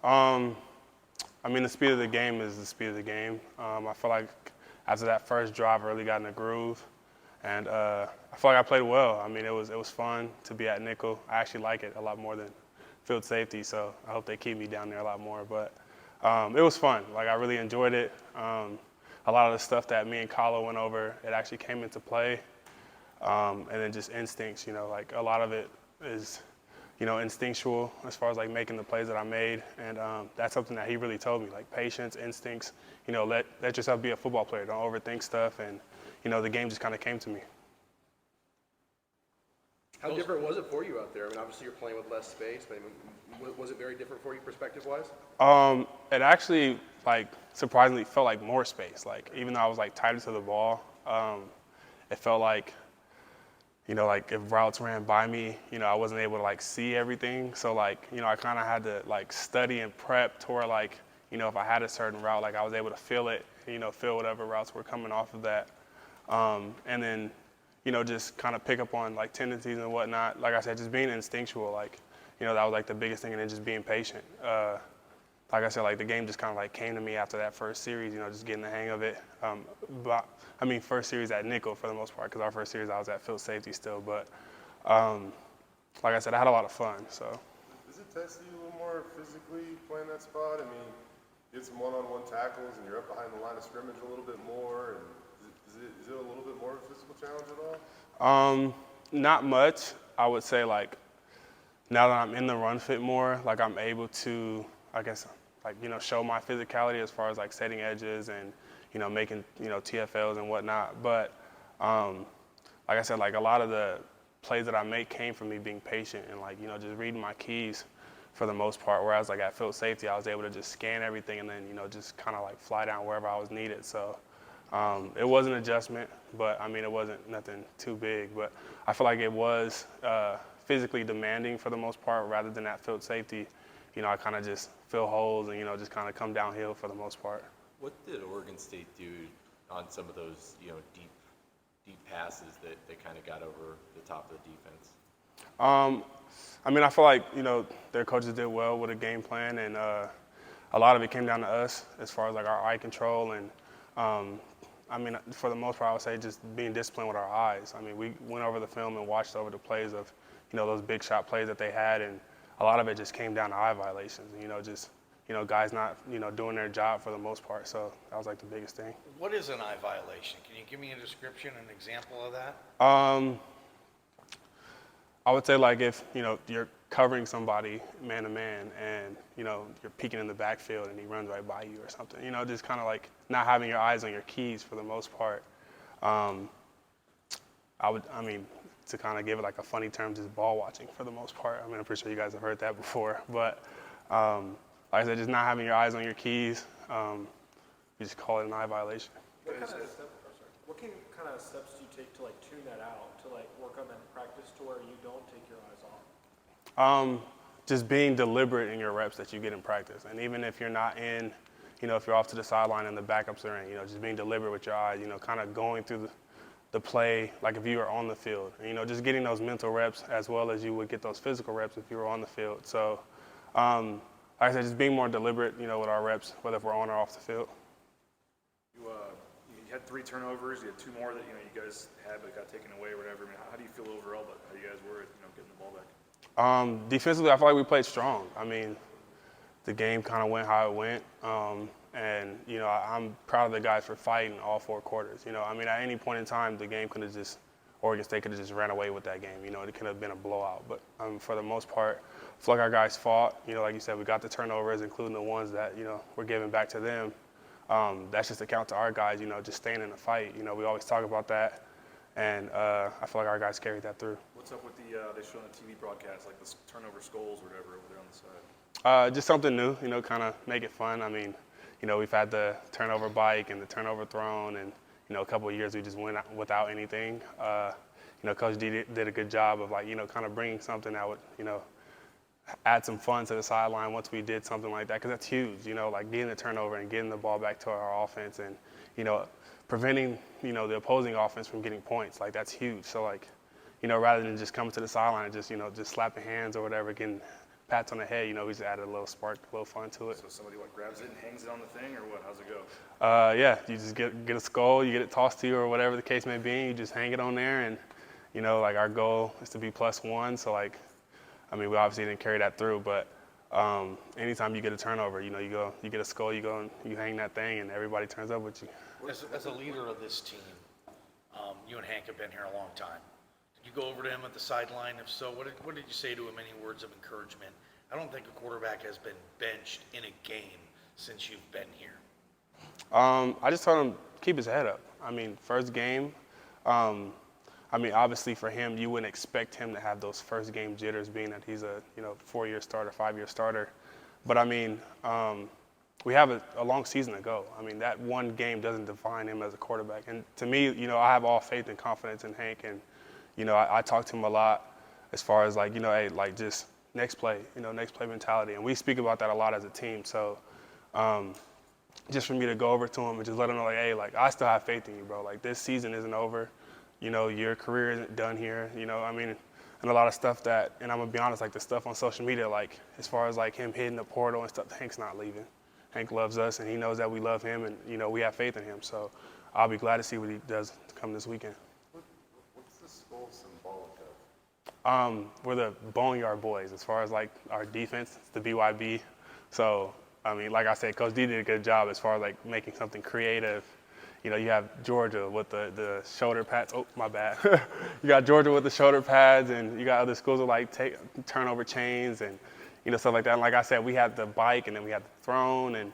Um, I mean, the speed of the game is the speed of the game. I feel like after that first drive, I really got in the groove, and I feel like I played well. I mean, it was fun to be at nickel. I actually like it a lot more than field safety, so I hope they keep me down there a lot more. But it was fun. Like, I really enjoyed it. A lot of the stuff that me and Kala went over, it actually came into play. And then just instincts, like a lot of it is, instinctual as far as like making the plays that I made. And that's something that he really told me, like patience, instincts, let yourself be a football player. Don't overthink stuff. And, the game just kind of came to me. How different was it for you out there? I mean, obviously you're playing with less space, but I mean, was it very different for you perspective-wise? It actually, like, surprisingly felt like more space. Like, even though I was like tighter to the ball, it felt like, like if routes ran by me, I wasn't able to like see everything. So like, I kind of had to like study and prep to where like, if I had a certain route, like I was able to feel it, feel whatever routes were coming off of that. And then, just kind of pick up on like tendencies and whatnot. Like I said, just being instinctual, like, that was like the biggest thing, and then just being patient. Like I said, like the game just kind of like came to me after that first series, just getting the hang of it. But I mean, first series at nickel for the most part, because our first series I was at field safety still. But like I said, I had a lot of fun. So. Does it test you a little more physically playing that spot? I mean, you get some one-on-one tackles, and you're up behind the line of scrimmage a little bit more. And is it a little bit more of a physical challenge at all? Not much. I would say like now that I'm in the run fit more, like I'm able to, I guess, like, show my physicality as far as like setting edges and, making, TFLs and whatnot. But like I said, like a lot of the plays that I make came from me being patient and like, just reading my keys for the most part. Whereas like at field safety, I was able to just scan everything and then, just kind of like fly down wherever I was needed. So it was an adjustment, but I mean, it wasn't nothing too big. But I feel like it was physically demanding for the most part rather than at field safety. I kind of just fill holes and, just kind of come downhill for the most part. What did Oregon State do on some of those, deep passes that kind of got over the top of the defense? I mean, I feel like, their coaches did well with a game plan, and a lot of it came down to us as far as like our eye control. And I mean, for the most part, I would say just being disciplined with our eyes. I mean, we went over the film and watched over the plays of, those big shot plays that they had, and a lot of it just came down to eye violations. Guys not, doing their job for the most part. So that was like the biggest thing. What is an eye violation? Can you give me a description, an example of that? I would say like if, you're covering somebody man to man and, you're peeking in the backfield and he runs right by you or something, just kind of like not having your eyes on your keys for the most part. To kind of give it like a funny term, just ball watching for the most part. I mean, I'm pretty sure you guys have heard that before, but like I said, just not having your eyes on your keys, we just call it an eye violation. What kind of steps do you take to like tune that out, to like work on that in practice to where you don't take your eyes off? Just being deliberate in your reps that you get in practice. And even if you're not in, if you're off to the sideline and the backups are in, just being deliberate with your eyes, kind of going through the play like if you were on the field. And, just getting those mental reps as well as you would get those physical reps if you were on the field. So, like I said, just being more deliberate, with our reps, whether if we're on or off the field. You had 3 turnovers. You had 2 more that you guys had but got taken away or whatever. I mean, how do you feel overall about how you guys were, getting the ball back? Defensively, I feel like we played strong. I mean, the game kind of went how it went, and I'm proud of the guys for fighting all 4 quarters. I mean, at any point in time, the game could have just Oregon State could have just ran away with that game. It could have been a blowout. But for the most part, I feel like our guys fought. Like you said, we got the turnovers, including the ones that we're giving back to them. That's just a count to our guys, just staying in the fight. We always talk about that, and I feel like our guys carried that through. What's up with they show on the TV broadcast, like the turnover skulls or whatever over there on the side? Just something new, kind of make it fun. I mean, we've had the turnover bike and the turnover thrown, and a couple of years we just went without anything. Coach D did a good job of like, kind of bringing something that would, add some fun to the sideline once we did something like that, because that's huge, like getting the turnover and getting the ball back to our offense and, preventing, the opposing offense from getting points. Like, that's huge. So, like, rather than just coming to the sideline and just, just slapping hands or whatever, getting pats on the head, we just added a little spark, a little fun to it. So somebody grabs it and hangs it on the thing, or what? How's it go? Yeah, you just get a skull, you get it tossed to you or whatever the case may be, and you just hang it on there, and like our goal is to be +1. So we obviously didn't carry that through, but anytime you get a turnover, you get a skull, you go and you hang that thing, and everybody turns up with you. As a leader of this team, you and Hank have been here a long time. Did you go over to him at the sideline? If so, what did you say to him? Any words of encouragement? I don't think a quarterback has been benched in a game since you've been here. I just told him keep his head up. First game. Obviously for him, you wouldn't expect him to have those first game jitters, being that he's a 4-year starter, 5-year starter. But we have a long season to go. that one game doesn't define him as a quarterback. And to me, I have all faith and confidence in Hank. And I talk to him a lot as far as hey, just next play, next play mentality. And we speak about that a lot as a team. So just for me to go over to him and just let him know hey, I still have faith in you, bro. This season isn't over. Your career isn't done here, and a lot of stuff that, and I'm gonna be honest, the stuff on social media, as far as him hitting the portal and stuff, Hank's not leaving. Hank loves us, and he knows that we love him, and we have faith in him. So I'll be glad to see what he does come this weekend. What's the skull symbolic of? We're the Boneyard Boys. As far as our defense, it's the BYB. So like I said, Coach D did a good job as far as making something creative. You have Georgia with the shoulder pads. Oh, my bad. You got Georgia with the shoulder pads, and you got other schools with turnover chains and stuff like that. And like I said, we had the bike, and then we had the throne, and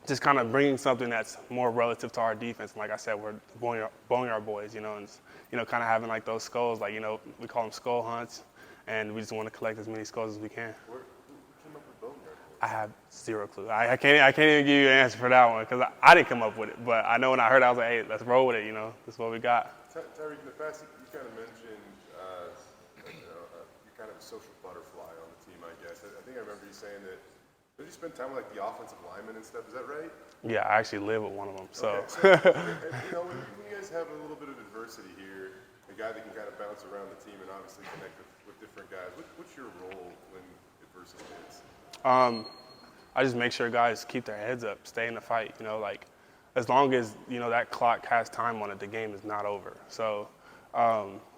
just kind of bringing something that's more relative to our defense. And like I said, we're the Boneyard Boys, and kind of having those skulls, we call them skull hunts, and we just want to collect as many skulls as we can. Who came up with Boneyard? I have zero clue. I can't even give you an answer for that one because I didn't come up with it. But I know when I heard it, I was like, hey, let's roll with it. That's what we got. Tyreque, in the past, you kind of mentioned you're kind of a social butterfly on the team, I guess. I think I remember you saying that. Did you spend time with the offensive linemen and stuff? Is that right? Yeah, I actually live with one of them. So, okay. When you guys have a little bit of adversity here, a guy that can kind of bounce around the team and obviously connect with different guys, what's your role when adversity hits? I just make sure guys keep their heads up, stay in the fight. As long as that clock has time on it, the game is not over. So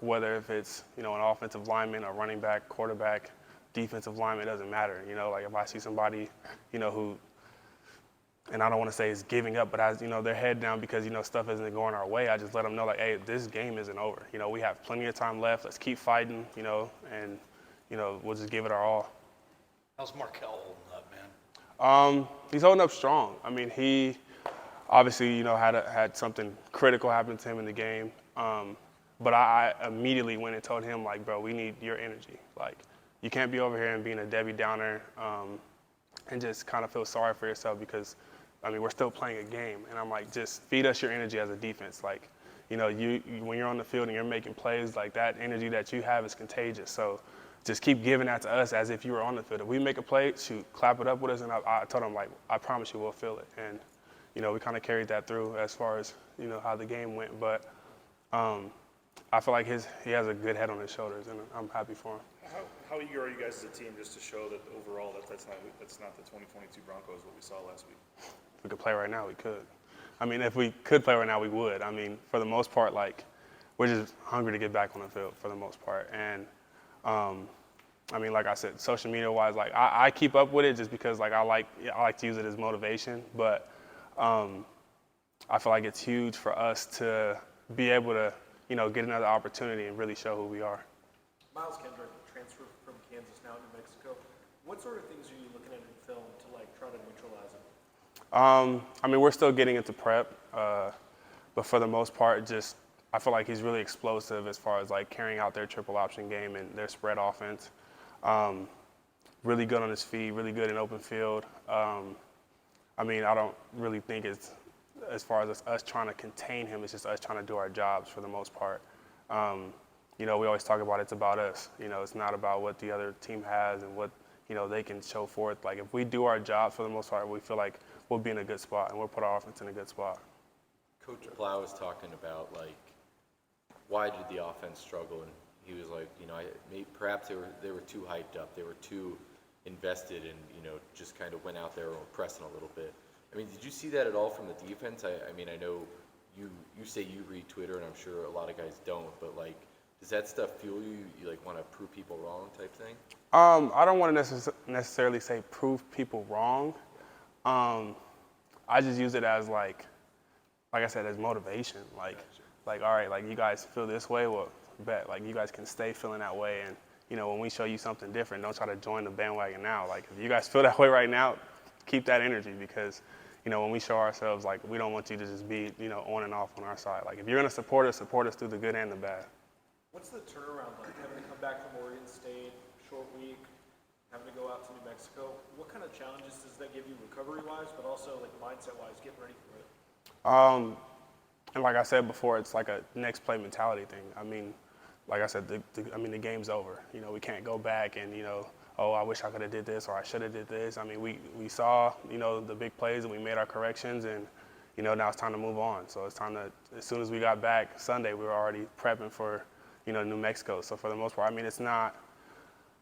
whether if it's an offensive lineman, a running back, quarterback, defensive lineman, it doesn't matter. If I see somebody who, and I don't want to say is giving up, but has their head down because stuff isn't going our way, I just let them know hey, this game isn't over. We have plenty of time left. Let's keep fighting. And we'll just give it our all. How's Markel holding up, man? He's holding up strong. He obviously, had something critical happen to him in the game. But I immediately went and told him, bro, we need your energy. You can't be over here and being a Debbie Downer and just kind of feel sorry for yourself because, we're still playing a game. And I'm just feed us your energy as a defense. You when you're on the field and you're making plays, that energy that you have is contagious. So just keep giving that to us as if you were on the field. If we make a play, shoot, clap it up with us. And I told him, I promise you we'll feel it. And, we kind of carried that through as far as, how the game went. But I feel like he has a good head on his shoulders, and I'm happy for him. How eager are you guys as a team just to show that overall that's not the 2022 Broncos what we saw last week? If we could play right now, we could. If we could play right now, we would. For the most part, we're just hungry to get back on the field for the most part. And like I said, social media wise, I keep up with it just because I like to use it as motivation. But I feel like it's huge for us to be able to, get another opportunity and really show who we are. Miles Kendrick transferred from Kansas now to New Mexico. What sort of things are you looking at in film to try to neutralize him? We're still getting into prep, but for the most part, I feel like he's really explosive as far as carrying out their triple option game and their spread offense. Really good on his feet, really good in open field. I don't really think it's as far as us trying to contain him. It's just us trying to do our jobs for the most part. We always talk about it's about us. It's not about what the other team has and what they can show forth. If we do our jobs for the most part, we feel like we'll be in a good spot and we'll put our offense in a good spot. Coach Blau was talking about why did the offense struggle in he was like, perhaps they were too hyped up, they were too invested, and just kind of went out there and were pressing a little bit. I mean, did you see that at all from the defense? I mean, I know you say you read Twitter, and I'm sure a lot of guys don't, but like, does that stuff fuel you? You like want to prove people wrong type thing? I don't want to necessarily say prove people wrong. I just use it as like I said, as motivation. Like, all right, like you guys feel this way, well, bet, like you guys can stay feeling that way, and when we show you something different, don't try to join the bandwagon now. Like if you guys feel that way right now, keep that energy, because when we show ourselves, like we don't want you to just be on and off on our side. Like if you're gonna support us through the good and the bad. What's the turnaround like? Having to come back from Oregon State, short week, having to go out to New Mexico. What kind of challenges does that give you recovery-wise, but also like mindset-wise, getting ready for it? And like I said before, it's like a next play mentality thing. I mean, like I said, the game's over. We can't go back and oh, I wish I could have did this or I should have did this. I mean, we saw the big plays and we made our corrections, and now it's time to move on. So it's time to, as soon as we got back Sunday, we were already prepping for New Mexico. So for the most part, I mean, it's not,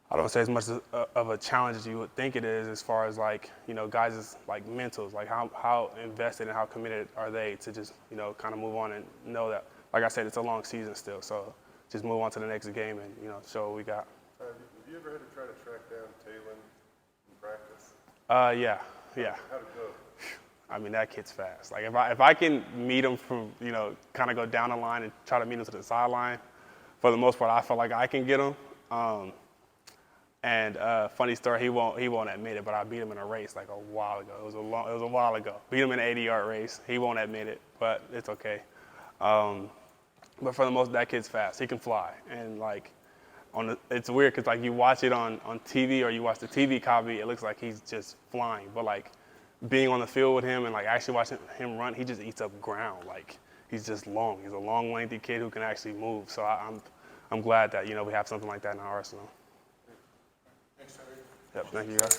I don't say as much of a challenge as you would think it is, as far as like, guys' like mentals, like how invested and how committed are they to just, kind of move on and know that, like I said, it's a long season still. So just move on to the next game and, show what we got. Have you ever had to try to track down Talon in practice? Yeah. How'd it go? I mean, that kid's fast. Like if I can meet him from, kind of go down the line and try to meet him to the sideline, for the most part, I feel like I can get him. And funny story, he won't admit it, but I beat him in a race like a while ago. It was a while ago. Beat him in an 80-yard race. He won't admit it, but it's okay. But for the most, that kid's fast. He can fly, and like it's weird because like you watch it on TV or you watch the TV copy, it looks like he's just flying. But like being on the field with him and like actually watching him run, he just eats up ground. Like he's just long. He's a long, lengthy kid who can actually move. So I'm glad that we have something like that in our arsenal. Thanks, Tyreque. Yep. Thank you guys.